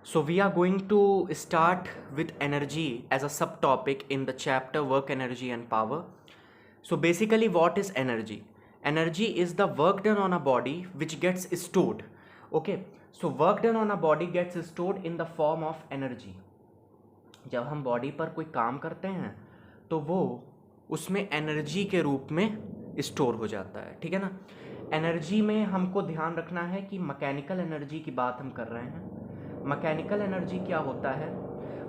So we are going to start with energy as a subtopic in the chapter work, energy and power. So basically what is energy? Energy is the work done on a body which gets stored. Okay, so work done on a body gets stored in the form of energy. जब हम body पर कोई काम करते हैं तो वो उसमें एनर्जी के रूप में स्टोर हो जाता है, ठीक है ना। एनर्जी में हमको ध्यान रखना है कि मैकेनिकल एनर्जी की बात हम कर रहे हैं। मैकेनिकल एनर्जी क्या होता है?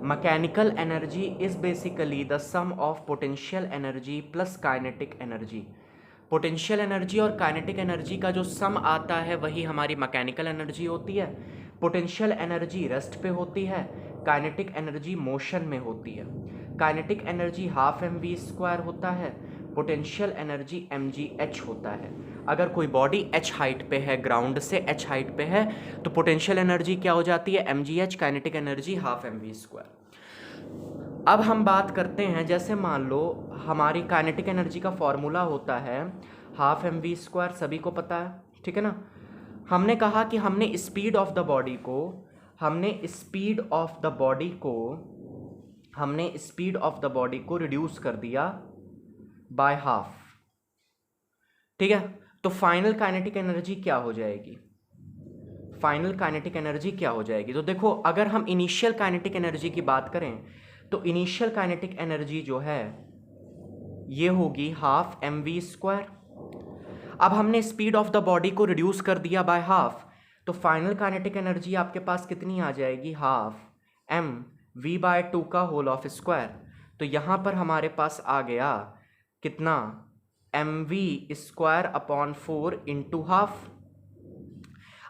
Mechanical energy is basically the sum of potential energy plus kinetic energy. Potential energy और काइनेटिक एनर्जी का जो सम आता है वही हमारी मैकेनिकल एनर्जी होती है। पोटेंशियल एनर्जी रेस्ट पे होती है, काइनेटिक एनर्जी मोशन में होती है। काइनेटिक एनर्जी हाफ mv² होता है, पोटेंशियल एनर्जी mgh होता है। अगर कोई बॉडी h हाइट पे है, ग्राउंड से h हाइट पे है, तो पोटेंशियल एनर्जी क्या हो जाती है? mgh। Kinetic energy half mv²। अब हम बात करते हैं, जैसे मान लो हमारी काइनेटिक एनर्जी का फॉर्मूला होता है हाफ mv², सभी को पता है, ठीक है ना। हमने कहा कि हमने स्पीड ऑफ द बॉडी को रिड्यूस कर दिया बाय हाफ, ठीक है। तो फाइनल काइनेटिक एनर्जी क्या हो जाएगी? तो देखो, अगर हम इनिशियल काइनेटिक एनर्जी की बात करें तो इनिशियल काइनेटिक एनर्जी जो है ये होगी हाफ mv²। अब हमने स्पीड ऑफ द बॉडी को रिड्यूस कर दिया बाय हाफ, तो फाइनल काइनेटिक एनर्जी आपके पास कितनी आ जाएगी? हाफ mv/2 का होल ऑफ स्क्वायर। तो यहाँ पर हमारे पास आ गया कितना? mv²/4 into half.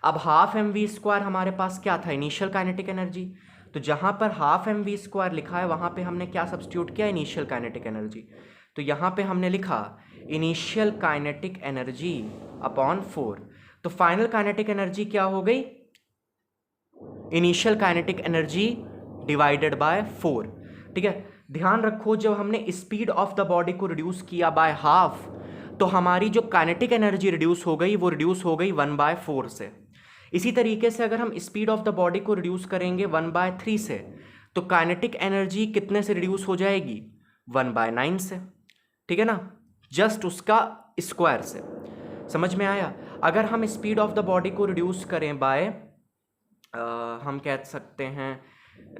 अब हाफ mv² हमारे पास क्या था? Initial kinetic energy. तो जहाँ पर हाफ mv² लिखा है वहाँ पे हमने क्या सब्स्टिट्यूट किया? Initial kinetic energy. तो यहाँ पे हमने लिखा इनिशियल काइनेटिक एनर्जी अपॉन 4। तो फाइनल काइनेटिक एनर्जी क्या हो गई? Initial kinetic energy divided by 4, ठीक है। ध्यान रखो, जब हमने स्पीड ऑफ द बॉडी को रिड्यूस किया बाय हाफ, तो हमारी जो काइनेटिक एनर्जी रिड्यूस हो गई वो रिड्यूस हो गई 1/4 से। इसी तरीके से अगर हम स्पीड ऑफ द बॉडी को रिड्यूस करेंगे 1/3 से, तो काइनेटिक एनर्जी कितने से रिड्यूस हो जाएगी? 1/9 से, ठीक है ना, जस्ट उसका स्क्वायर से। समझ में आया? अगर हम स्पीड ऑफ द बॉडी को रिड्यूस करें बाय हम कह सकते हैं,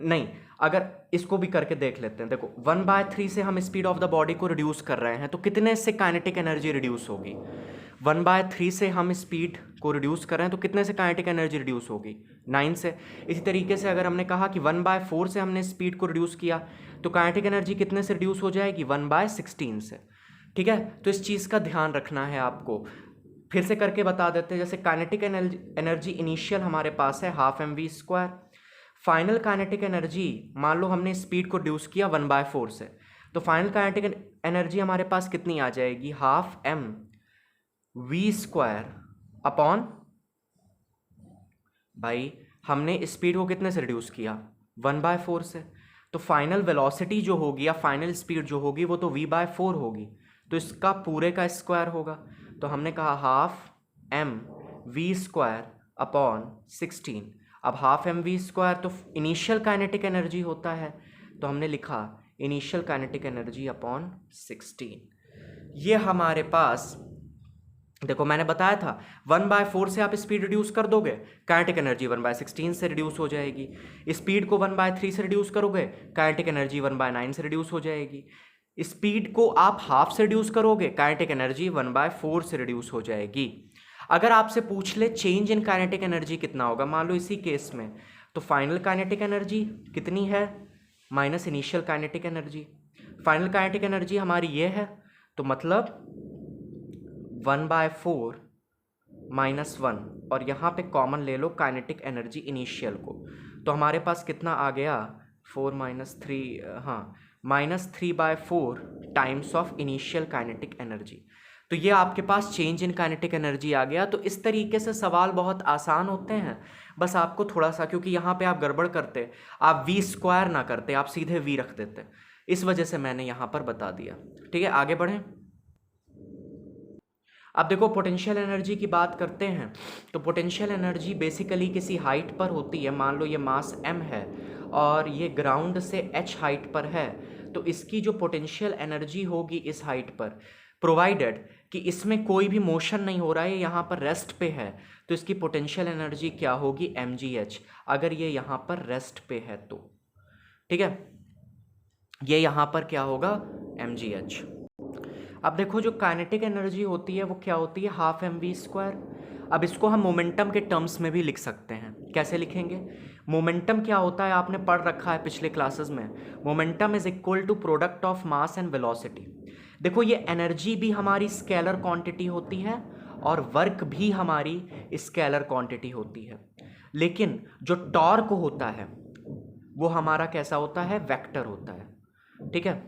नहीं, अगर इसको भी करके देख लेते हैं। देखो, 1/3 से हम स्पीड ऑफ द बॉडी को रिड्यूस कर रहे हैं, तो कितने से काइनेटिक एनर्जी रिड्यूस होगी? 1/3 से हम स्पीड को रिड्यूस कर रहे हैं तो कितने से काइनेटिक एनर्जी रिड्यूस होगी? 9 से। इसी तरीके से अगर हमने कहा कि 1/4 से हमने स्पीड को रिड्यूस किया तो काइनेटिक एनर्जी कितने से रिड्यूस हो जाएगी? 1/16 से, ठीक है। तो इस चीज़ का ध्यान रखना है आपको। फिर से करके बता देते हैं। जैसे काइनेटिक एनर्जी इनिशियल हमारे पास है half mv²। Final kinetic energy, मान लो हमने स्पीड को रिड्यूस किया 1/4 से, तो फाइनल काइनेटिक एनर्जी हमारे पास कितनी आ जाएगी? हाफ mv² अपॉन, भाई हमने स्पीड को कितने से रिड्यूस किया? 1/4 से। तो फाइनल वेलोसिटी जो होगी या फाइनल स्पीड जो होगी वो तो v/4 होगी, तो इसका पूरे का स्क्वायर होगा। तो हमने कहा हाफ mv² अपॉन 16। अब हाफ mv² तो इनिशियल काइनेटिक एनर्जी होता है, तो हमने लिखा इनिशियल काइनेटिक एनर्जी अपॉन 16। ये हमारे पास, देखो मैंने बताया था 1/4 से आप स्पीड रिड्यूस कर दोगे, काइनेटिक एनर्जी 1/16 से रिड्यूस हो जाएगी। स्पीड को 1/3 से रिड्यूस करोगे, काइनेटिक एनर्जी 1/9 से रिड्यूस हो जाएगी। स्पीड को आप हाफ से रिड्यूस करोगे, काइनेटिक एनर्जी 1/4 से रिड्यूस हो जाएगी। अगर आपसे पूछ ले चेंज इन काइनेटिक एनर्जी कितना होगा, मान लो इसी केस में, तो फाइनल काइनेटिक एनर्जी कितनी है? Minus initial kinetic energy. Final kinetic energy हमारी ये है, तो मतलब 1/4 -1, और यहाँ पे कॉमन ले लो काइनेटिक एनर्जी इनिशियल को, तो हमारे पास कितना आ गया? 4 - 3, हाँ, -3/4 times of initial kinetic energy. तो ये आपके पास चेंज इन काइनेटिक एनर्जी आ गया। तो इस तरीके से सवाल बहुत आसान होते हैं, बस आपको थोड़ा सा, क्योंकि यहाँ पे आप गड़बड़ करते, आप v² ना करते, आप सीधे v रख देते, इस वजह से मैंने यहाँ पर बता दिया, ठीक है। आगे बढ़ें। अब देखो पोटेंशियल एनर्जी की बात करते हैं तो पोटेंशियल एनर्जी बेसिकली किसी हाइट पर होती है। मान लो ये मास m है और ये ग्राउंड से h हाइट पर है, तो इसकी जो पोटेंशियल एनर्जी होगी इस हाइट पर, प्रोवाइडेड कि इसमें कोई भी मोशन नहीं हो रहा है, यहाँ पर रेस्ट पे है, तो इसकी पोटेंशियल एनर्जी क्या होगी, mgh। अगर ये यहाँ पर रेस्ट पे है तो ठीक है, ये यहाँ पर क्या होगा, mgh। अब देखो जो काइनेटिक एनर्जी होती है वो क्या होती है, हाफ mv²। अब इसको हम मोमेंटम के टर्म्स में भी लिख सकते हैं। कैसे लिखेंगे, मोमेंटम क्या होता है आपने पढ़ रखा है पिछले क्लासेस में, momentum is equal to product of mass and velocity. देखो ये एनर्जी भी हमारी स्केलर क्वांटिटी होती है और वर्क भी हमारी स्केलर क्वांटिटी होती है, लेकिन जो टॉर्क होता है वो हमारा कैसा होता है, वेक्टर होता है। ठीक है,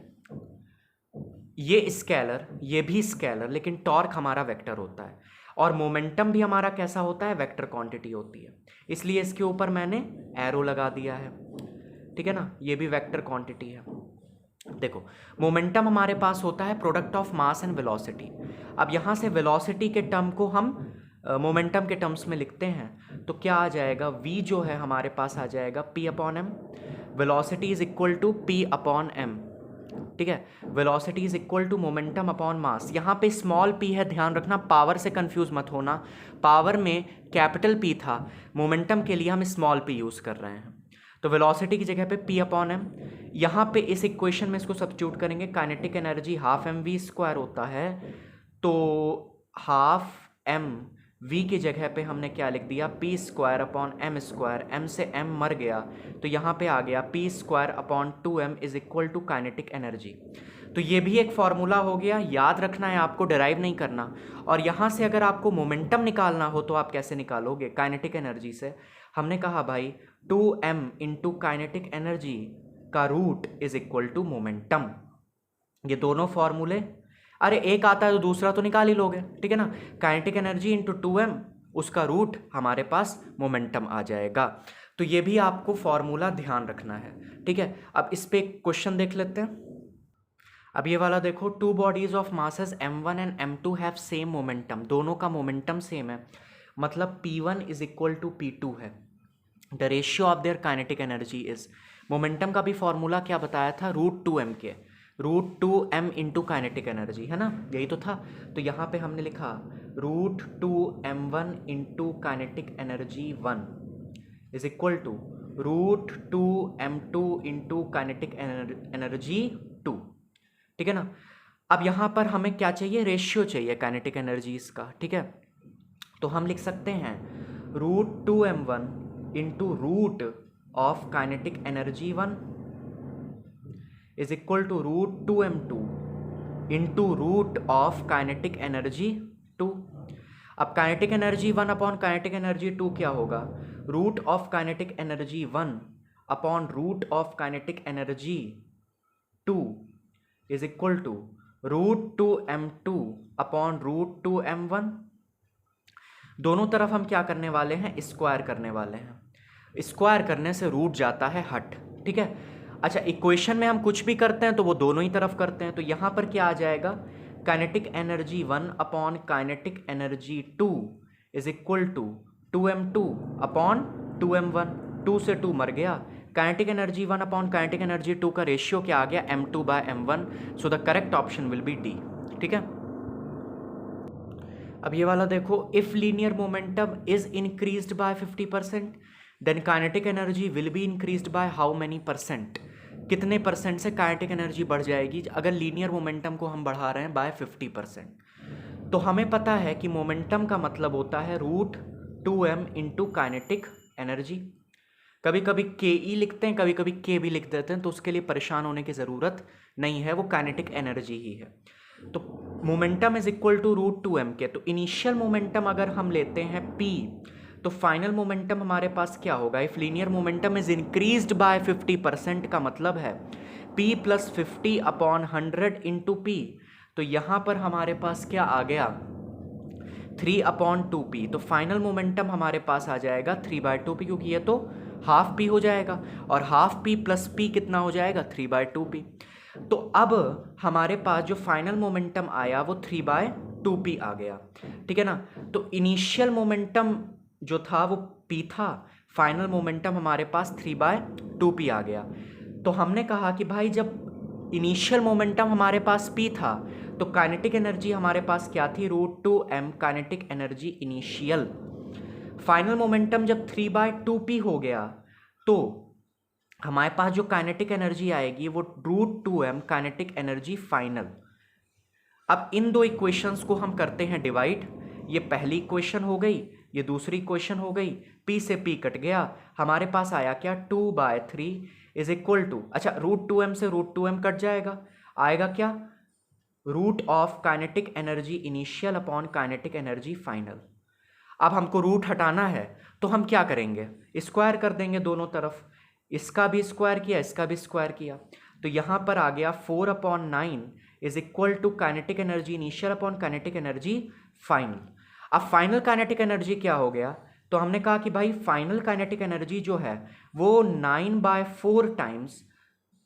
ये स्केलर, ये भी स्केलर, लेकिन टॉर्क हमारा वेक्टर होता है। और मोमेंटम भी हमारा कैसा होता है, वेक्टर क्वांटिटी होती है, इसलिए इसके ऊपर मैंने एरो लगा दिया है। ठीक है ना, ये भी वेक्टर क्वांटिटी है। देखो मोमेंटम हमारे पास होता है product of mass and velocity. अब यहाँ से वेलोसिटी के टर्म को हम मोमेंटम के टर्म्स में लिखते हैं तो क्या आ जाएगा, v जो है हमारे पास आ जाएगा p/m, velocity is equal to p/m। ठीक है, velocity is equal to momentum upon mass. यहाँ पे स्मॉल p है, ध्यान रखना, पावर से कंफ्यूज मत होना, पावर में कैपिटल P था, मोमेंटम के लिए हम स्मॉल p यूज़ कर रहे हैं। तो वेलोसिटी की जगह पे p/m, यहाँ पे इस इक्वेशन में इसको सब्स्टिट्यूट करेंगे, काइनेटिक एनर्जी हाफ mv² होता है, तो हाफ v की जगह पे हमने क्या लिख दिया, p²/m², m से m मर गया तो यहाँ पे आ गया p²/2m is equal to kinetic energy. तो ये भी एक फॉर्मूला हो गया, याद रखना है आपको, डिराइव नहीं करना। और यहाँ से अगर आपको मोमेंटम निकालना हो तो आप कैसे निकालोगे, काइनेटिक एनर्जी से। हमने कहा भाई 2m इंटू काइनेटिक एनर्जी का root is equal to momentum. ये दोनों फॉर्मूले, अरे एक आता है तो दूसरा तो निकाल ही लोगे। ठीक है ना, काइनेटिक एनर्जी इंटू 2m, उसका रूट हमारे पास मोमेंटम आ जाएगा। तो ये भी आपको फॉर्मूला ध्यान रखना है। ठीक है, अब इस पे क्वेश्चन देख लेते हैं। अब ये वाला देखो, two bodies of masses m1 and m2 have same momentum, दोनों का मोमेंटम सेम है, मतलब p1 is equal to p2 है। The ratio of their kinetic energy is, momentum का भी फॉर्मूला क्या बताया था, √2m के, √2m इंटू काइनेटिक एनर्जी, है ना, यही तो था। तो यहाँ पे हमने लिखा √2m1 into kinetic energy 1 is equal to √2m2 into kinetic energy 2। ठीक है ना, अब यहाँ पर हमें क्या चाहिए, रेशियो चाहिए काइनेटिक एनर्जीज का। ठीक है, तो हम लिख सकते हैं √2m1 into root of kinetic energy 1 is equal to √2m2 into root of kinetic energy 2। अब kinetic energy 1 upon kinetic energy 2 क्या होगा, root of kinetic energy 1 upon root of kinetic energy 2 is equal to √2m2 upon √2m1। दोनों तरफ हम क्या करने वाले हैं, स्क्वायर करने वाले हैं। स्क्वायर करने से रूट जाता है हट। ठीक है, अच्छा इक्वेशन में हम कुछ भी करते हैं तो वो दोनों ही तरफ करते हैं, तो यहाँ पर क्या आ जाएगा, kinetic energy 1 upon kinetic energy 2 is equal to 2m2 upon 2m1, 2 से 2 मर गया, kinetic energy 1 upon kinetic energy 2 का रेशियो क्या आ गया, m2/m1। So the correct option will be D. ठीक है, अब ये वाला देखो, if linear momentum is increased by 50% then kinetic energy will be increased by how many percent, कितने परसेंट से काइनेटिक एनर्जी बढ़ जाएगी अगर लीनियर मोमेंटम को हम बढ़ा रहे हैं बाय 50%। तो हमें पता है कि मोमेंटम का मतलब होता है √2m इंटू काइनेटिक एनर्जी। कभी कभी के ई लिखते हैं, कभी कभी के भी लिख देते हैं, तो उसके लिए परेशान होने की ज़रूरत नहीं है, वो काइनेटिक एनर्जी ही है। तो momentum is equal to √2m के, तो इनिशियल मोमेंटम अगर हम लेते हैं p, तो फाइनल मोमेंटम हमारे पास क्या होगा, if linear momentum is increased by 50% का मतलब है p + 50 अपॉन 100 इंटू p। तो यहाँ पर हमारे पास क्या आ गया, 3/2p। तो फाइनल मोमेंटम हमारे पास आ जाएगा 3/2p, क्योंकि ये तो हाफ p हो जाएगा और हाफ p + p कितना हो जाएगा, 3/2p। तो अब हमारे पास जो फाइनल मोमेंटम आया वो 3/2 2p आ गया, ठीक है ना। तो इनिशियल मोमेंटम जो था वो p था, फाइनल मोमेंटम हमारे पास 3/2p आ गया। तो हमने कहा कि भाई जब इनिशियल मोमेंटम हमारे पास p था तो काइनेटिक एनर्जी हमारे पास क्या थी, √2m kinetic energy initial. Final momentum जब 3/2p हो गया तो हमारे पास जो काइनेटिक एनर्जी आएगी वो √2m काइनेटिक एनर्जी फाइनल। अब इन दो इक्वेशंस को हम करते हैं डिवाइड। ये पहली इक्वेशन हो गई, ये दूसरी इक्वेशन हो गई, p से p कट गया, हमारे पास आया क्या, 2/3 इज इक्वल टू, अच्छा √2m से √2m कट जाएगा, आएगा क्या, root of kinetic energy initial upon kinetic energy final. अब हमको रूट हटाना है तो हम क्या करेंगे, स्क्वायर कर देंगे दोनों तरफ, इसका भी स्क्वायर किया, इसका भी स्क्वायर किया, तो यहाँ पर आ गया 4/9 is equal to kinetic energy initial upon kinetic energy final. अब फाइनल काइनेटिक एनर्जी क्या हो गया, तो हमने कहा कि भाई फाइनल काइनेटिक एनर्जी जो है वो 9/4 टाइम्स,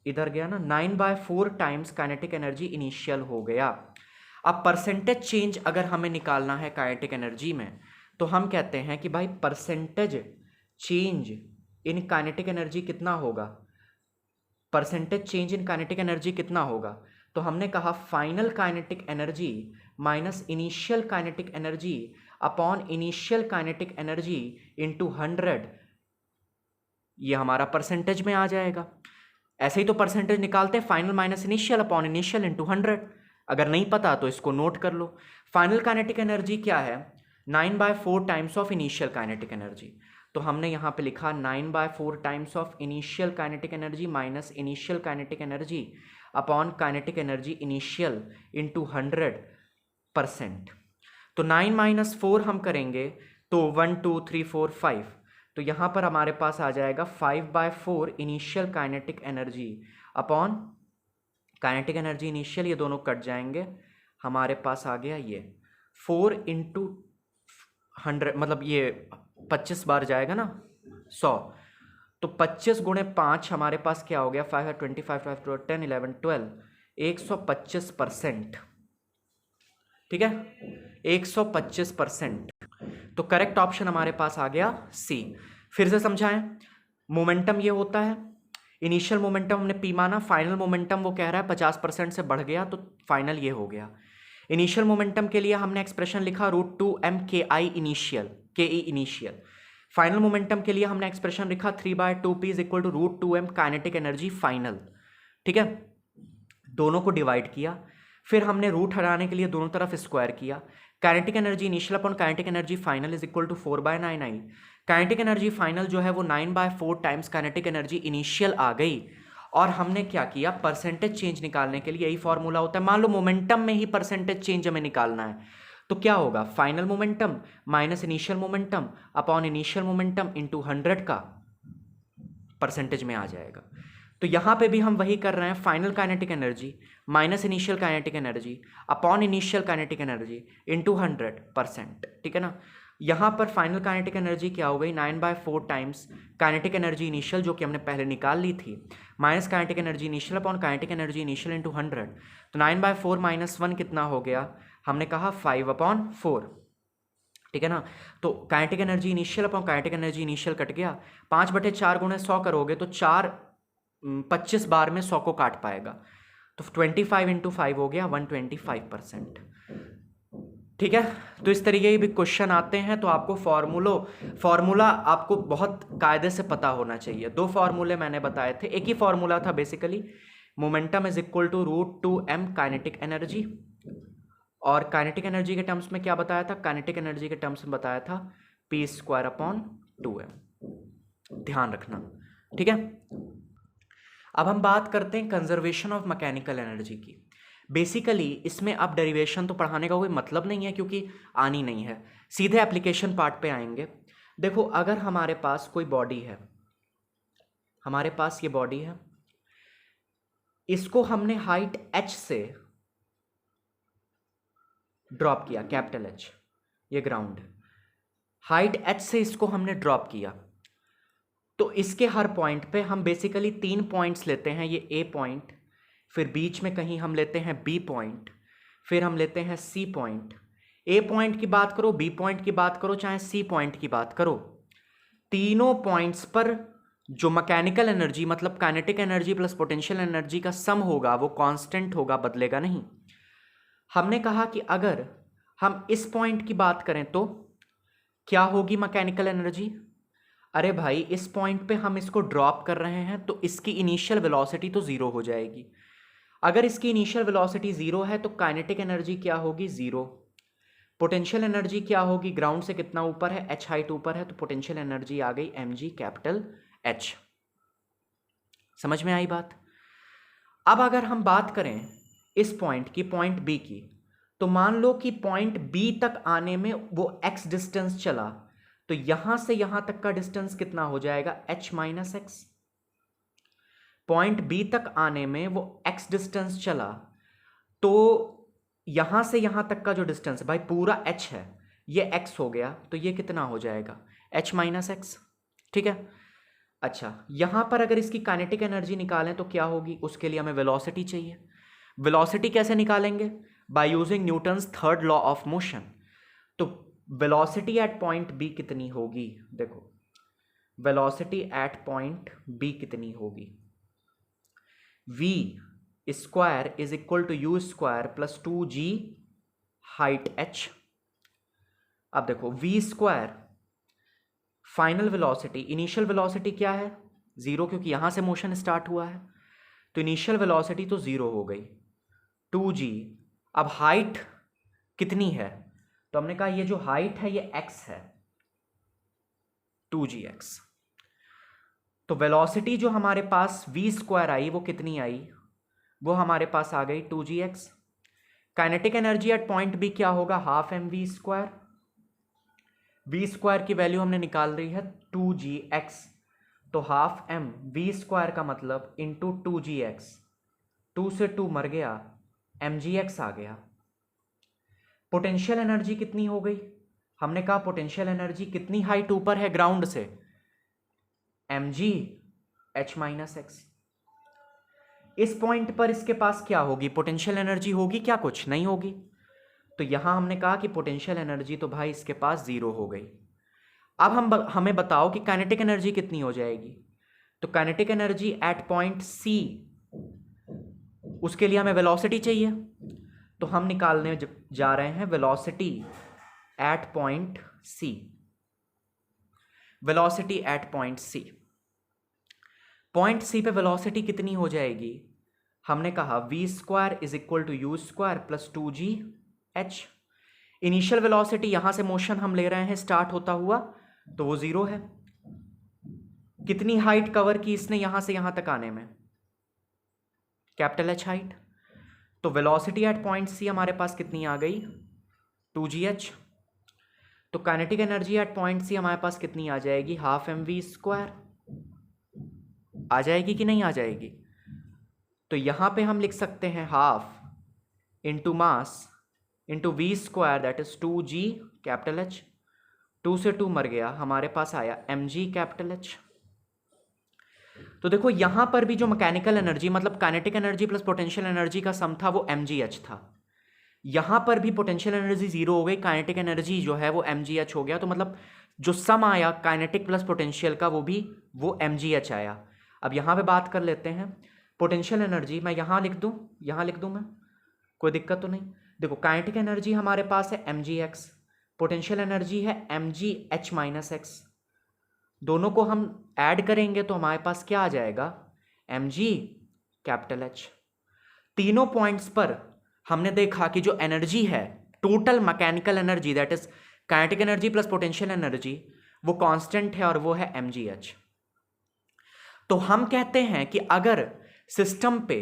इधर गया ना, 9/4 टाइम्स काइनेटिक एनर्जी इनिशियल हो गया। अब परसेंटेज चेंज अगर हमें निकालना है काइनेटिक एनर्जी में तो हम कहते हैं कि भाई percentage change in kinetic energy कितना होगा, percentage change in kinetic energy कितना होगा, तो हमने कहा final kinetic energy minus initial kinetic energy upon initial kinetic energy into 100, ये हमारा परसेंटेज में आ जाएगा। ऐसे ही तो परसेंटेज निकालते हैं, final minus initial upon initial into 100। अगर नहीं पता तो इसको नोट कर लो। फाइनल काइनेटिक एनर्जी क्या है, 9/4 times of initial kinetic energy, तो हमने यहाँ पे लिखा 9/4 times of initial kinetic energy minus initial kinetic energy upon kinetic energy initial into 100%। तो 9 - 4 हम करेंगे तो 1 2 3 4 5, तो यहाँ पर हमारे पास आ जाएगा 5/4 initial kinetic energy upon kinetic energy initial, ये दोनों कट जाएंगे, हमारे पास आ गया ये 4 × 100, मतलब ये 25 बार जाएगा ना 100, तो 25 × 5 हमारे पास क्या हो गया, 5 है 25, 5 10 11 12, 125%, ठीक है, 125%। तो करेक्ट ऑप्शन हमारे पास आ गया सी। फिर से समझाएं, मोमेंटम ये होता है, इनिशियल मोमेंटम हमने पी माना, फाइनल मोमेंटम वो कह रहा है 50% से बढ़ गया तो फाइनल ये हो गया। इनिशियल मोमेंटम के लिए हमने एक्सप्रेशन लिखा √2m KI initial, KE initial. Final momentum के लिए हमने एक्सप्रेशन लिखा 3/2p is equal to √2m kinetic energy final, ठीक है। दोनों को डिवाइड किया, फिर हमने रूट हटाने के लिए दोनों तरफ स्क्वायर किया। Kinetic energy initial upon kinetic energy final is equal to 4/9 आई। काइनेटिक एनर्जी फाइनल जो है वो 9/4 टाइम्स काइनेटिक एनर्जी इनिशियल आ गई, और हमने क्या किया, परसेंटेज चेंज निकालने के लिए यही फॉर्मूला होता है। मान लो मोमेंटम में ही परसेंटेज चेंज हमें निकालना है तो क्या होगा, final momentum minus initial momentum upon initial momentum into 100 का परसेंटेज में आ जाएगा। तो यहाँ पे भी हम वही कर रहे हैं, final kinetic energy minus initial kinetic energy upon initial kinetic energy into 100%, ठीक है ना। यहाँ पर फाइनल काइनेटिक एनर्जी क्या हो गई, 9/4 टाइम्स काइनेटिक एनर्जी इनिशियल जो कि हमने पहले निकाल ली थी, minus kinetic energy initial upon kinetic energy initial into 100। तो 9/4 - 1 कितना हो गया, हमने कहा 5/4, ठीक है ना। तो kinetic energy initial upon kinetic energy initial cut गया, 5/4 × 100 करोगे तो 25 बार में 100 को काट पाएगा, तो 25 × 5 हो गया 125%, ठीक है। तो इस तरीके के भी क्वेश्चन आते हैं, तो आपको फॉर्मूला आपको बहुत कायदे से पता होना चाहिए। 2 फॉर्मूले मैंने बताए थे, एक ही फॉर्मूला था basically, momentum is equal to √2m kinetic energy, और काइनेटिक एनर्जी के टर्म्स में क्या बताया था, काइनेटिक एनर्जी के टर्म्स में बताया था p²/2m, ध्यान रखना, ठीक है। अब हम बात करते हैं कंजर्वेशन ऑफ मैकेनिकल एनर्जी की। बेसिकली इसमें अब डेरिवेशन तो पढ़ाने का कोई मतलब नहीं है क्योंकि आनी नहीं है, सीधे एप्लीकेशन पार्ट पे आएंगे। देखो, अगर हमारे पास कोई बॉडी है, हमारे पास ये बॉडी है, इसको हमने हाइट h से ड्रॉप किया, कैपिटल H, ये ग्राउंड, हाइट h से इसको हमने ड्रॉप किया, तो इसके हर पॉइंट पे हम बेसिकली 3 पॉइंट्स लेते हैं, ये A पॉइंट, फिर बीच में कहीं हम लेते हैं B पॉइंट, फिर हम लेते हैं C पॉइंट, ए पॉइंट की बात करो, बी पॉइंट की बात करो, चाहे सी पॉइंट की बात करो, तीनों पॉइंट्स पर जो मैकेनिकल एनर्जी मतलब kinetic energy plus potential energy का सम होगा वो कांस्टेंट होगा, बदलेगा नहीं। हमने कहा कि अगर हम इस पॉइंट की बात करें तो क्या होगी मैकेनिकल एनर्जी? अरे भाई, इस पॉइंट पे हम इसको ड्रॉप कर रहे हैं तो इसकी इनिशियल वेलोसिटी तो जीरो हो जाएगी। अगर इसकी इनिशियल वेलोसिटी जीरो है तो काइनेटिक एनर्जी क्या होगी? जीरो। पोटेंशियल एनर्जी क्या होगी? ग्राउंड से कितना ऊपर है? h हाइट ऊपर है, तो पोटेंशियल एनर्जी आ गई mg कैपिटल H। समझ में आई बात? अब अगर हम बात करें इस पॉइंट की, पॉइंट बी की, तो मान लो कि पॉइंट बी तक आने में वो x डिस्टेंस चला, तो यहां से यहां तक का डिस्टेंस कितना हो जाएगा? h minus x. Point B तक आने में वो x डिस्टेंस चला, तो यहां से यहां तक का जो डिस्टेंस है भाई पूरा h है, ये x हो गया, तो ये कितना हो जाएगा? h minus x. ठीक है। अच्छा, यहां पर अगर इसकी काइनेटिक एनर्जी निकालें तो क्या होगी? उसके लिए हमें वेलोसिटी चाहिए। वेलोसिटी कैसे निकालेंगे? By using Newton's third law of motion. तो वेलोसिटी एट पॉइंट बी कितनी होगी? देखो, वेलोसिटी एट पॉइंट बी कितनी होगी? v square is equal to u square plus 2g height h। अब देखो, v square final velocity, initial velocity क्या है? जीरो, क्योंकि यहां से मोशन स्टार्ट हुआ है, तो इनिशियल वेलोसिटी तो जीरो हो गई, 2g। अब हाइट कितनी है? तो हमने कहा ये जो हाइट है ये x है, 2gx। तो वेलोसिटी जो हमारे पास v स्क्वायर आई वो कितनी आई? वो हमारे पास आ गई 2gx। Kinetic energy at point B क्या होगा? Half m v square. V square की वैल्यू हमने निकाल रही है 2gx, तो हाफ एम वी स्क्वायर का मतलब इंटू 2gx, 2 से 2 मर गया, mgx आ गया। पोटेंशियल एनर्जी कितनी हो गई? हमने कहा पोटेंशियल एनर्जी कितनी हाइट ऊपर है ग्राउंड से? mg h minus x. इस पॉइंट पर इसके पास क्या होगी? पोटेंशियल एनर्जी होगी क्या? कुछ नहीं होगी। तो यहां हमने कहा कि पोटेंशियल एनर्जी तो भाई इसके पास जीरो हो गई। अब हमें बताओ कि काइनेटिक एनर्जी कितनी हो जाएगी? तो kinetic energy at point C, उसके लिए हमें वेलोसिटी चाहिए, तो हम निकालने जा रहे हैं velocity at point C. Velocity at point C, point C पे वेलोसिटी कितनी हो जाएगी? हमने कहा v square is equal to u square plus 2gh। Initial velocity यहां से मोशन हम ले रहे हैं स्टार्ट होता हुआ, तो वो जीरो है। कितनी हाइट कवर की इसने यहां से यहां तक आने में? Capital H height. तो वेलोसिटी एट पॉइंट सी हमारे पास कितनी आ गई? 2gh। तो kinetic energy at point C हमारे पास कितनी आ जाएगी? Half m v square. आ जाएगी कि नहीं आ जाएगी? तो यहां पे हम लिख सकते हैं half into mass into v square, that is 2g capital H। 2 से 2 मर गया, हमारे पास आया mg कैपिटल H। तो देखो, यहां पर भी जो मैकेनिकल एनर्जी मतलब kinetic energy plus potential energy का सम था वो mgh था। यहां पर भी पोटेंशियल एनर्जी जीरो हो गई, काइनेटिक एनर्जी जो है वो mgh हो गया, तो मतलब जो सम आया काइनेटिक प्लस पोटेंशियल का वो mgh आया। अब यहां पे बात कर लेते हैं पोटेंशियल एनर्जी। मैं यहां लिख दूं मैं, कोई दिक्कत तो नहीं? देखो, काइनेटिक एनर्जी हमारे पास है mgx, पोटेंशियल एनर्जी है mgh माइनस एक्स। दोनों को हम ऐड करेंगे तो हमारे पास क्या आ जाएगा? mg capital H। तीनों पॉइंट्स पर हमने देखा कि जो एनर्जी है, total mechanical energy, that is kinetic energy plus potential energy, वो कांस्टेंट है और वो है mgh। तो हम कहते हैं कि अगर सिस्टम पे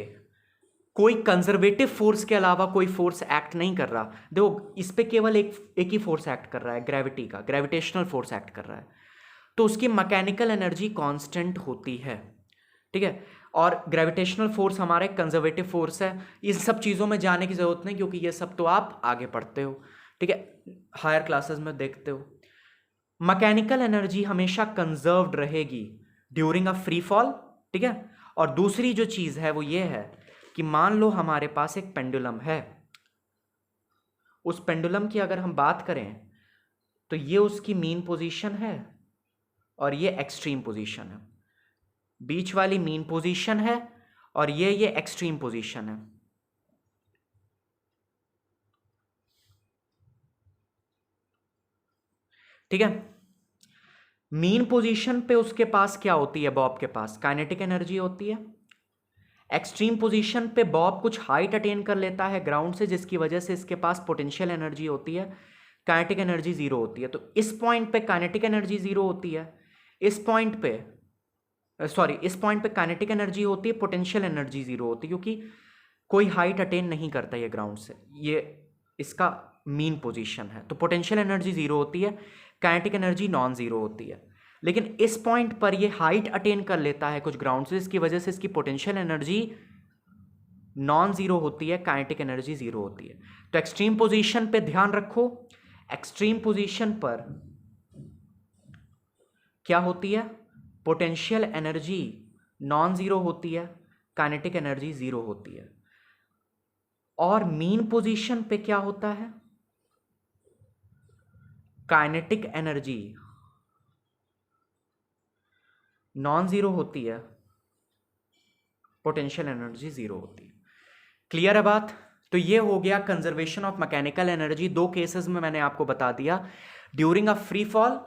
कोई कंजर्वेटिव फोर्स के अलावा कोई फोर्स एक्ट नहीं कर रहा, देखो इस पे केवल एक ही फोर्स एक्ट कर रहा है, ग्रेविटी का, ग्रेविटेशनल फोर्स एक्ट कर रहा है, तो उसकी मैकेनिकल एनर्जी कांस्टेंट होती है। ठीक है। और ग्रेविटेशनल फोर्स हमारा एक कंजर्वेटिव फोर्स है। इन सब चीज़ों में जाने की ज़रूरत नहीं, क्योंकि ये सब तो आप आगे पढ़ते हो, ठीक है, हायर क्लासेस में देखते हो। मैकेनिकल एनर्जी हमेशा कंजर्व्ड रहेगी ड्यूरिंग अ फ्री फॉल, ठीक है। और दूसरी जो चीज़ है वो ये है कि मान लो हमारे पास एक पेंडुलम है उस पेंडुलम की अगर हम बात करें तो ये उसकी मीन पोजीशन है और ये एक्सट्रीम पोजीशन है, बीच वाली मीन पोजीशन है और ये एक्सट्रीम पोजीशन है। ठीक है, मीन पोजीशन पे उसके पास क्या होती है, बॉब के पास काइनेटिक एनर्जी होती है। एक्सट्रीम पोजीशन पे बॉब कुछ हाइट अटेन कर लेता है ग्राउंड से, जिसकी वजह से इसके पास पोटेंशियल एनर्जी होती है, काइनेटिक एनर्जी जीरो होती है। तो इस पॉइंट पे काइनेटिक एनर्जी जीरो होती है, इस पॉइंट पे इस पॉइंट पे काइनेटिक एनर्जी होती है, पोटेंशियल एनर्जी जीरो होती है, क्योंकि कोई हाइट अटेन नहीं करता ये ग्राउंड से, ये इसका मीन पोजीशन है। तो पोटेंशियल एनर्जी जीरो होती है, काइनेटिक एनर्जी नॉन जीरो होती है। लेकिन इस पॉइंट पर ये हाइट अटेन कर लेता है कुछ ग्राउंड से, इसकी वजह से इसकी पोटेंशियल एनर्जी नॉन जीरो होती है, काइनेटिक एनर्जी जीरो होती है। तो एक्सट्रीम पोजीशन पे ध्यान रखो, एक्सट्रीम पोजीशन पर क्या होती है, पोटेंशियल एनर्जी नॉन जीरो होती है, काइनेटिक एनर्जी जीरो होती है। और मीन पोजीशन पे क्या होता है, काइनेटिक एनर्जी नॉन जीरो होती है, पोटेंशियल एनर्जी जीरो होती है। क्लियर है बात? तो ये हो गया कंजर्वेशन ऑफ मैकेनिकल एनर्जी। दो केसेस में मैंने आपको बता दिया, during a free fall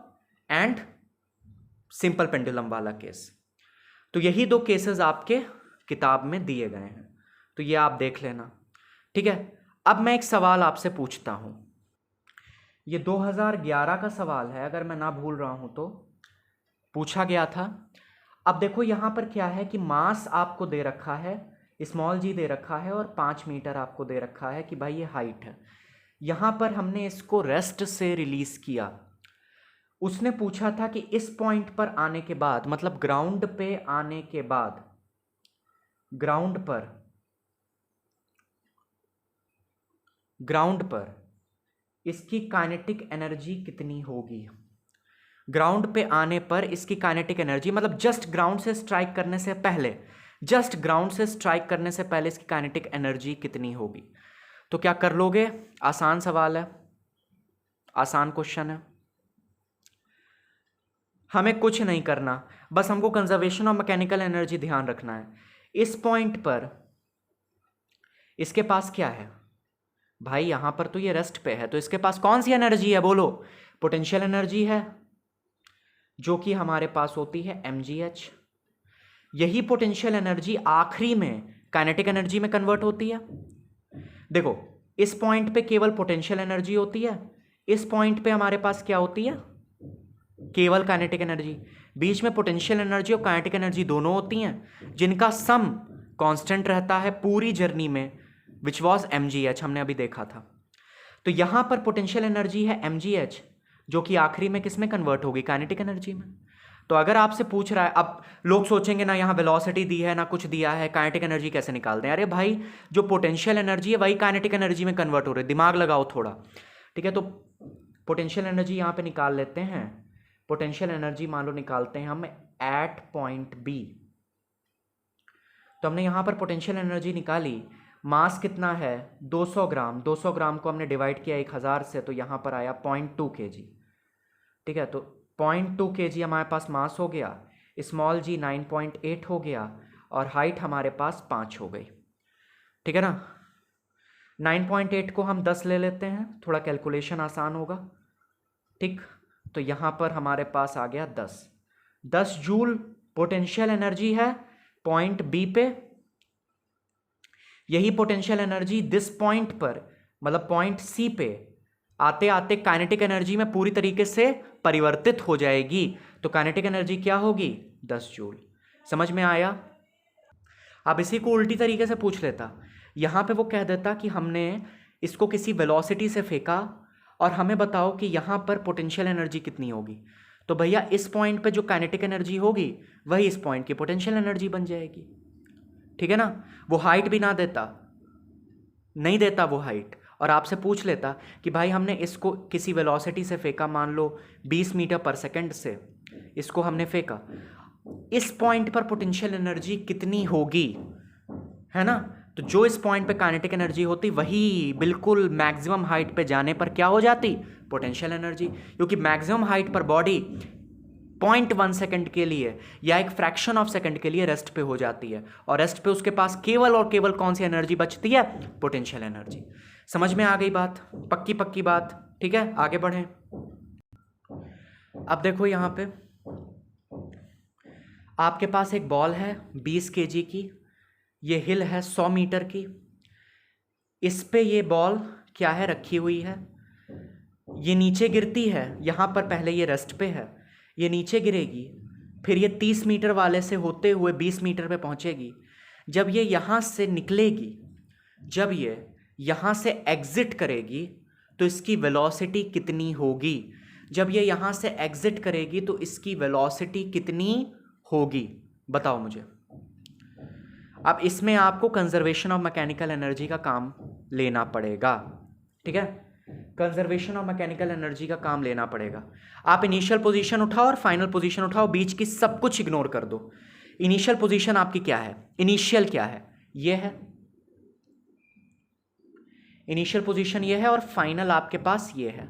and simple pendulum वाला केस। तो यही दो केसेस आपके किताब में दिए गए हैं, तो ये आप देख लेना। ठीक है, अब मैं एक सवाल आपसे पूछता हूं, ये 2011 का सवाल है अगर मैं ना भूल रहा हूं तो, पूछा गया था। अब देखो यहां पर क्या है कि मास आपको दे रखा है, स्मॉल जी दे रखा है और 5 मीटर आपको दे रखा है कि भाई ये हाइट है। यहां पर हमने इसको रेस्ट से रिलीज किया। उसने पूछा था कि इस पॉइंट पर आने के बाद, मतलब ग्राउंड पे आने के बाद, ग्राउंड पर इसकी काइनेटिक एनर्जी कितनी होगी। ग्राउंड पे आने पर इसकी काइनेटिक एनर्जी, मतलब जस्ट ग्राउंड से स्ट्राइक करने से पहले, जस्ट ग्राउंड से स्ट्राइक करने से पहले इसकी काइनेटिक एनर्जी कितनी होगी। तो क्या कर लोगे? आसान सवाल है, आसान क्वेश्चन है, हमें कुछ नहीं करना, बस हमको कंजर्वेशन ऑफ मैकेनिकल एनर्जी ध्यान रखना है। इस पॉइंट पर इसके पास क्या है भाई, यहां पर तो ये रेस्ट पे है, तो इसके पास कौन सी एनर्जी है बोलो? पोटेंशियल एनर्जी है, जो कि हमारे पास होती है mgh। यही पोटेंशियल एनर्जी आखिरी में काइनेटिक एनर्जी में कन्वर्ट होती है। देखो इस पॉइंट पे केवल पोटेंशियल एनर्जी होती है, इस पॉइंट पे हमारे पास क्या होती है, केवल काइनेटिक एनर्जी। बीच में पोटेंशियल एनर्जी और काइनेटिक एनर्जी दोनों होती हैं, जिनका सम कांस्टेंट रहता है पूरी जर्नी में, विच वॉज mgh, हमने अभी देखा था। तो यहां पर पोटेंशियल एनर्जी है mgh, जो कि आखिरी में किस में कन्वर्ट होगी, काइनेटिक एनर्जी में। तो अगर आपसे पूछ रहा है, अब लोग सोचेंगे ना यहाँ वेलोसिटी दी है ना कुछ दिया है, काइनेटिक एनर्जी कैसे निकाल दें। अरे भाई जो पोटेंशियल एनर्जी है वही काइनेटिक एनर्जी में कन्वर्ट हो रही है, दिमाग लगाओ थोड़ा। ठीक है, तो पोटेंशियल एनर्जी यहाँ पे निकाल लेते हैं। पोटेंशियल एनर्जी मान लो निकालते हैं हम एट पॉइंट बी। तो हमने यहाँ पर पोटेंशियल एनर्जी निकाली, मास कितना है 200 ग्राम, 200 ग्राम को हमने डिवाइड किया 1000 से, तो यहाँ पर आया 0.2 kg। ठीक है, तो 0.2 kg हमारे पास मास हो गया, स्मॉल जी 9.8 हो गया और हाइट हमारे पास 5 हो गई। ठीक है ना, 9.8 को हम 10 ले लेते हैं, थोड़ा कैलकुलेशन आसान होगा। ठीक, तो यहाँ पर हमारे पास आ गया 10 जूल पोटेंशियल एनर्जी है पॉइंट बी पे। यही पोटेंशियल एनर्जी दिस पॉइंट पर, मतलब पॉइंट सी पे आते आते काइनेटिक एनर्जी में पूरी तरीके से परिवर्तित हो जाएगी। तो काइनेटिक एनर्जी क्या होगी, 10 जूल। समझ में आया? अब इसी को उल्टी तरीके से पूछ लेता, यहाँ पे वो कह देता कि हमने इसको किसी वेलोसिटी से फेंका और हमें बताओ कि यहाँ पर पोटेंशियल एनर्जी कितनी होगी। तो भैया इस पॉइंट पे जो काइनेटिक एनर्जी होगी वही इस पॉइंट की पोटेंशियल एनर्जी बन जाएगी। ठीक है ना, वो हाइट भी ना देता, नहीं देता वो हाइट, और आपसे पूछ लेता कि भाई हमने इसको किसी वेलोसिटी से फेंका, मान लो 20 मीटर पर सेकंड से इसको हमने फेंका, इस पॉइंट पर पोटेंशियल एनर्जी कितनी होगी, है ना। तो जो इस पॉइंट पे काइनेटिक एनर्जी होती वही बिल्कुल मैक्सिमम हाइट पे जाने पर क्या हो जाती, पोटेंशियल एनर्जी। क्योंकि मैक्सिमम हाइट पर बॉडी 0.1 सेकंड के लिए या एक फ्रैक्शन ऑफ सेकंड के लिए रेस्ट पे हो जाती है, और रेस्ट पे उसके पास केवल और केवल कौन सी एनर्जी बचती है, पोटेंशियल एनर्जी। समझ में आ गई बात, पक्की पक्की बात, ठीक है। आगे बढ़ें। अब देखो यहां पे आपके पास एक बॉल है 20 केजी की, ये हिल है 100 मीटर की, इस पे ये बॉल क्या है, रखी हुई है, ये नीचे गिरती है, यहां पर पहले ये रेस्ट पे है, ये नीचे गिरेगी, फिर ये 30 मीटर वाले से होते हुए 20 मीटर पे पहुंचेगी। जब ये यहां से निकलेगी, जब ये यहां से एग्जिट करेगी तो इसकी वेलोसिटी कितनी होगी, जब ये यहां से एग्जिट करेगी तो इसकी वेलोसिटी कितनी होगी, बताओ मुझे। अब इसमें आपको कंजर्वेशन ऑफ मैकेनिकल एनर्जी का काम लेना पड़ेगा, ठीक है, कंजर्वेशन ऑफ मैकेनिकल एनर्जी का काम लेना पड़ेगा। आप इनिशियल पोजीशन उठाओ और फाइनल पोजीशन उठाओ, बीच की सब कुछ इग्नोर कर दो। इनिशियल पोजीशन आपकी क्या है, इनिशियल क्या है, ये है इनिशियल पोजीशन, ये है, और फाइनल आपके पास ये है।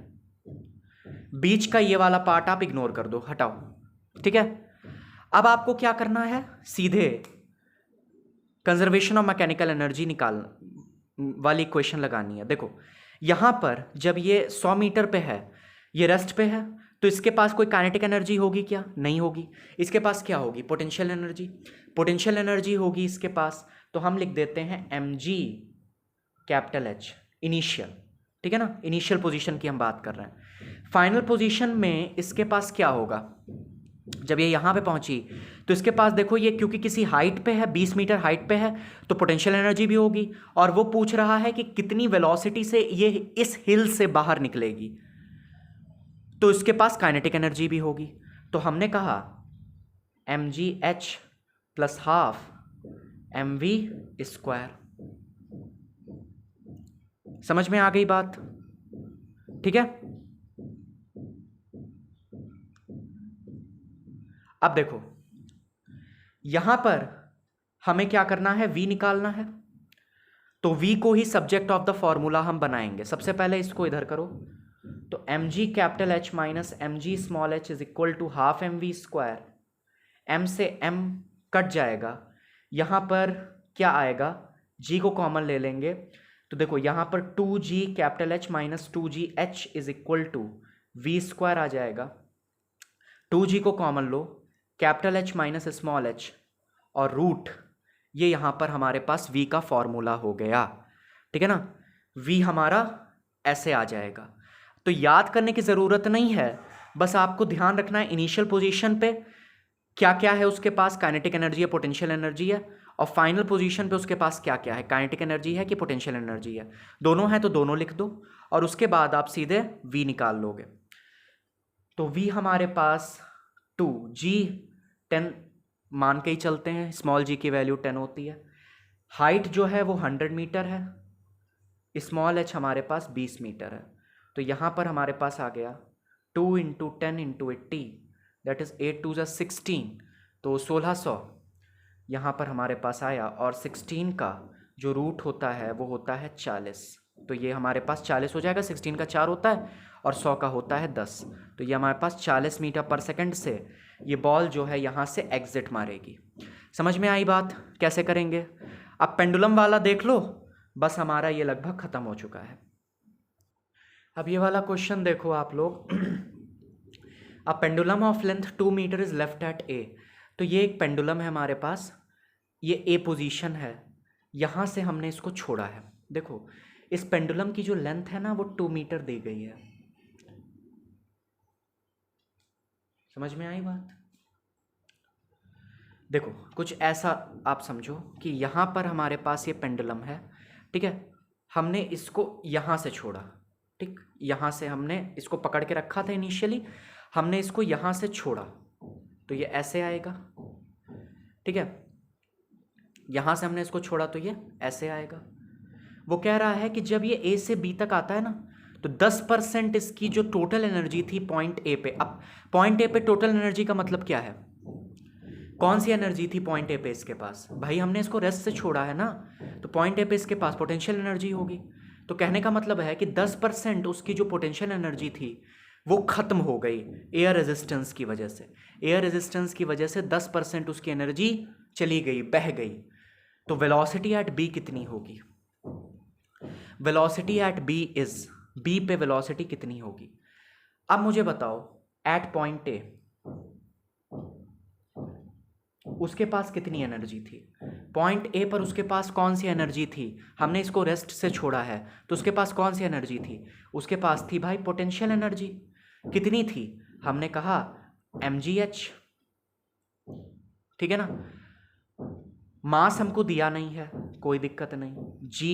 बीच का ये वाला पार्ट आप इग्नोर कर दो, हटाओ, ठीक है। अब आपको क्या करना है, सीधे कंजर्वेशन ऑफ मैकेनिकल एनर्जी निकाल वाली इक्वेशन लगानी है। देखो यहां पर जब ये 100 मीटर पे है, ये रेस्ट पे है, तो इसके पास कोई काइनेटिक एनर्जी होगी क्या, नहीं होगी। इसके पास क्या होगी, पोटेंशियल एनर्जी, पोटेंशियल एनर्जी होगी इसके पास। तो हम लिख देते हैं mg कैपिटल H इनिशियल, ठीक है ना, इनिशियल पोजीशन की हम बात कर रहे हैं। फाइनल पोजीशन में इसके पास क्या होगा, जब ये यहां पे पहुंची तो इसके पास देखो ये क्योंकि किसी हाइट पे है, 20 मीटर हाइट पे है, तो पोटेंशियल एनर्जी भी होगी, और वो पूछ रहा है कि कितनी वेलोसिटी से ये इस हिल से बाहर निकलेगी, तो इसके पास काइनेटिक एनर्जी भी होगी। तो हमने कहा mgh plus half mv square. समझ में आ गई बात, ठीक है। अब देखो यहां पर हमें क्या करना है, v निकालना है, तो v को ही सब्जेक्ट ऑफ द फॉर्मूला हम बनाएंगे। सबसे पहले इसको इधर करो, तो mg capital H minus mg small h is equal to half mv square. m से m कट जाएगा, यहां पर क्या आएगा, g को कॉमन ले लेंगे, तो देखो यहां पर 2g capital H minus 2g h is equal to v square आ जाएगा। 2g को कॉमन लो, capital H minus small h और रूट, ये यहां पर हमारे पास v का फॉर्मूला हो गया, ठीक है ना। v हमारा ऐसे आ जाएगा। तो याद करने की जरूरत नहीं है, बस आपको ध्यान रखना है इनिशियल पोजीशन पे क्या क्या है उसके पास, काइनेटिक एनर्जी है, पोटेंशियल एनर्जी है, और फाइनल पोजीशन पे उसके पास क्या क्या है, काइनेटिक एनर्जी है कि पोटेंशियल एनर्जी है। दोनों है तो दोनों लिख दो, और उसके बाद आप सीधे v निकाल लोगे। तो v हमारे पास 2g 10 मान के ही चलते हैं, स्मॉल g की वैल्यू 10 होती है। हाइट जो है वो 100 मीटर है, स्मॉल h हमारे पास 20 मीटर है, तो यहाँ पर हमारे पास आ गया 2 इंटू 10 इंटू 80, दैट इज 8 2 जा 16, तो 1600 यहाँ पर हमारे पास आया, और 16 का जो रूट होता है वो होता है 40, तो ये हमारे पास 40 हो जाएगा, 16 का 4 होता है और 100 का होता है 10, तो ये हमारे पास 40 मीटर पर सेकंड से ये बॉल जो है यहाँ से एग्जिट मारेगी। समझ में आई बात, कैसे करेंगे। अब पेंडुलम वाला देख लो, बस हमारा ये लगभग खत्म हो चुका है। अब ये वाला क्वेश्चन देखो आप लोग, a pendulum of length 2 metre is left at A. तो ये एक पेंडुलम है हमारे पास, ये ए पोजीशन है, यहाँ से हमने इसको छोड़ा है। देखो इस पेंडुलम की जो लेंथ है ना वो 2 मीटर दी गई है। समझ में आई बात। देखो कुछ ऐसा आप समझो कि यहाँ पर हमारे पास ये पेंडुलम है, ठीक है, हमने इसको यहाँ से छोड़ा, ठीक, यहाँ से हमने इसको पकड़ के रखा था इनिशियली, हमने इसको यहाँ से छोड़ा, तो ये ऐसे आएगा, ठीक है, यहाँ से हमने इसको छोड़ा तो ये ऐसे आएगा। वो कह रहा है कि जब ये ए से बी तक आता है ना, तो 10% इसकी जो टोटल एनर्जी थी पॉइंट ए पे, अब पॉइंट ए पे टोटल एनर्जी का मतलब क्या है, कौन सी एनर्जी थी पॉइंट ए पे इसके पास? भाई हमने इसको रेस्ट से छोड़ा है ना, तो पॉइंट ए पे इसके पास पोटेंशियल एनर्जी होगी। तो कहने का मतलब है कि 10% उसकी जो पोटेंशियल एनर्जी थी वो खत्म हो गई एयर रेजिस्टेंस की वजह से। एयर रेजिस्टेंस की वजह से 10% उसकी एनर्जी चली गई, बह गई। तो वेलोसिटी एट बी कितनी होगी? Velocity at B is, B पे वेलोसिटी कितनी होगी? अब मुझे बताओ, एट पॉइंट ए उसके पास कितनी एनर्जी थी? पॉइंट ए पर उसके पास कौन सी एनर्जी थी? हमने इसको रेस्ट से छोड़ा है, तो उसके पास कौन सी एनर्जी थी? उसके पास थी भाई पोटेंशियल एनर्जी। कितनी थी? हमने कहा mgh, ठीक है ना। मास हमको दिया नहीं है, कोई दिक्कत नहीं, g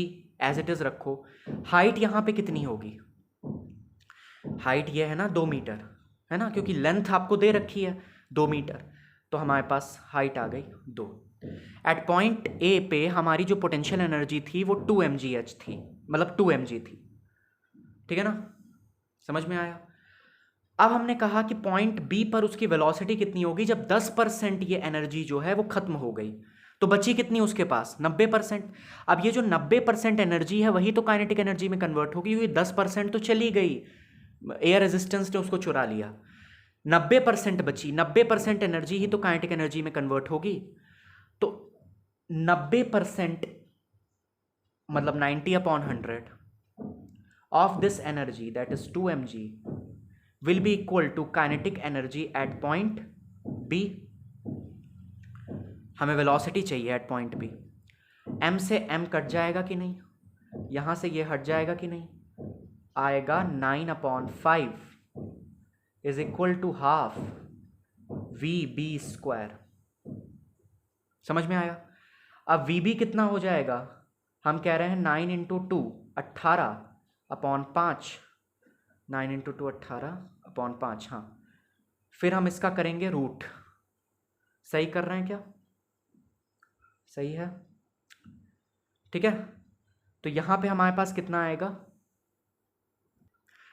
एज इट इज रखो। हाइट यहां पे कितनी होगी? हाइट ये है ना 2 मीटर, है ना, क्योंकि लेंथ आपको दे रखी है 2 मीटर, तो हमारे पास हाइट आ गई 2। एट पॉइंट ए पे हमारी जो पोटेंशियल एनर्जी थी वो 2 mgh थी, मतलब 2 mg थी, ठीक है ना, समझ में आया। अब हमने कहा कि पॉइंट बी पर उसकी वेलोसिटी कितनी होगी जब 10% ये एनर्जी जो है वो खत्म हो गई, तो बची कितनी उसके पास? 90%। अब ये जो 90% एनर्जी है वही तो काइनेटिक एनर्जी में कन्वर्ट होगी, क्योंकि 10% तो चली गई, एयर रेजिस्टेंस ने उसको चुरा लिया, 90% बची। 90% एनर्जी ही तो काइनेटिक एनर्जी में कन्वर्ट होगी। तो 90% मतलब 90/100 of this energy that is 2 mg will be equal to kinetic energy at point B। हमें वेलोसिटी चाहिए एट पॉइंट B। m से m कट जाएगा कि नहीं? यहां से ये हट जाएगा कि नहीं? आएगा 9/5 is equal to half VB²। समझ में आया? अब VB कितना हो जाएगा? हम कह रहे हैं 9 × 2 18/5, 9 × 2 18/5। हाँ, फिर हम इसका करेंगे रूट। सही कर रहे हैं क्या? सही है, ठीक है। तो यहां पे हमारे पास कितना आएगा?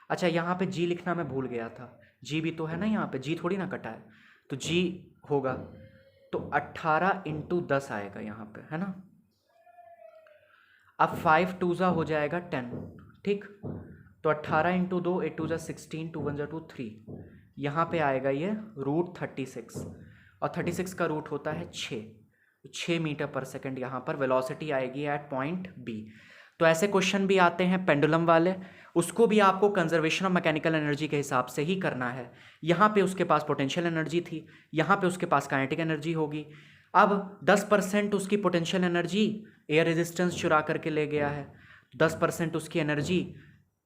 अच्छा, यहां पे जी लिखना मैं भूल गया था, जी भी तो है ना, यहाँ पे जी थोड़ी ना कटा है, तो जी होगा तो 18 × 10 आएगा यहाँ पे, है ना। अब 5 2 हो जाएगा 10, ठीक। तो 18 × 2 8 2 16, 2 1 2 3, यहाँ पे आएगा ये रूट 36, और 36 का रूट होता है 6 मीटर पर सेकंड। यहाँ पर वेलोसिटी आएगी एट पॉइंट बी। तो ऐसे क्वेश्चन भी आते हैं पेंडुलम वाले, उसको भी आपको कंजर्वेशन ऑफ मैकेनिकल एनर्जी के हिसाब से ही करना है। यहाँ पे उसके पास पोटेंशियल एनर्जी थी, यहाँ पे उसके पास काइनेटिक एनर्जी होगी। अब 10% उसकी पोटेंशियल एनर्जी एयर रेजिस्टेंस चुरा करके ले गया है, 10% उसकी एनर्जी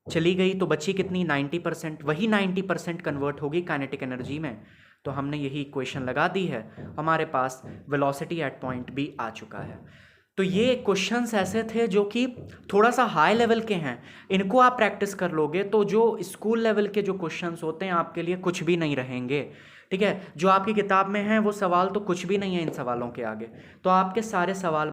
चली गई, तो बची कितनी? 90%। वही 90% कन्वर्ट होगी काइनेटिक एनर्जी में। तो हमने यही इक्वेशन लगा दी है, हमारे पास वेलोसिटी एट पॉइंट बी आ चुका है। तो ये क्वेश्चंस ऐसे थे जो कि थोड़ा सा हाई लेवल के हैं, इनको आप प्रैक्टिस कर लोगे तो जो स्कूल लेवल के जो क्वेश्चंस होते हैं आपके लिए कुछ भी नहीं रहेंगे, ठीक है। जो आपकी किताब में हैं वो सवाल तो कुछ भी नहीं है इन सवालों के आगे, तो आपके सारे सवाल